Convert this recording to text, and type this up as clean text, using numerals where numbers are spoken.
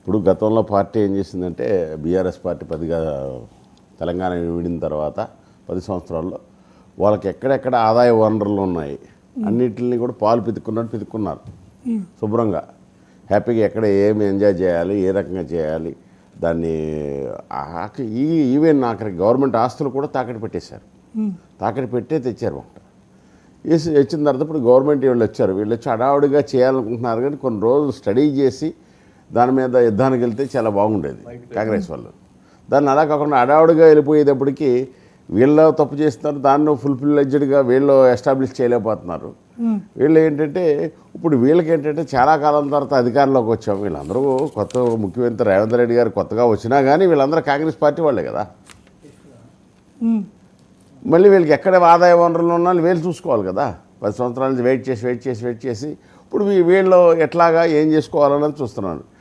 ఇప్పుడు గతంలో పార్టీ ఏం చేసిందంటే బీఆర్ఎస్ పార్టీ తెలంగాణ విడిన తర్వాత 10 సంవత్సరాల్లో వాళ్ళకి ఎక్కడెక్కడ ఆదాయ వనరులు ఉన్నాయి అన్నిటిని కూడా పాలు పితుక్కున్నారు శుభ్రంగా హ్యాపీగా ఎక్కడ ఏమి ఎంజాయ్ చేయాలి, ఏ రకంగా చేయాలి దాన్ని. ఈవెన్ ఆఖరికి గవర్నమెంట్ ఆస్తులు కూడా తాకట్టు పెట్టేశారు. తాకట్టు పెట్టే తెచ్చారు ఒకట వచ్చిన తర్వాత ఇప్పుడు గవర్నమెంట్ వీళ్ళు వచ్చి హడావుడిగా చేయాలనుకుంటున్నారు. కానీ కొన్ని రోజులు స్టడీ చేసి దాని మీద యుద్ధానికి వెళ్తే చాలా బాగుండేది కాంగ్రెస్ వాళ్ళు. దాన్ని అలా కాకుండా హడావుడిగా వెళ్ళిపోయేటప్పటికి వీళ్ళు తప్పు చేస్తున్నారు, దాన్ని ఫుల్ఫిల్డ్గా వీళ్ళు ఎస్టాబ్లిష్ చేయలేకపోతున్నారు. వీళ్ళు ఏంటంటే ఇప్పుడు వీళ్ళకి ఏంటంటే చాలా కాలం తర్వాత అధికారంలోకి వచ్చాం. వీళ్ళందరూ కొత్త ముఖ్యమంత్రి రేవంత్ రెడ్డి గారు కొత్తగా వచ్చినా కానీ వీళ్ళందరూ కాంగ్రెస్ పార్టీ వాళ్ళే కదా. మళ్ళీ వీళ్ళకి ఎక్కడ ఆదాయ వనరులు ఉన్నా వీళ్ళు చూసుకోవాలి కదా. 10 సంవత్సరాల నుంచి వెయిట్ చేసి ఇప్పుడు వీళ్ళు ఎట్లాగా ఏం చేసుకోవాలన్నది చూస్తున్నాను.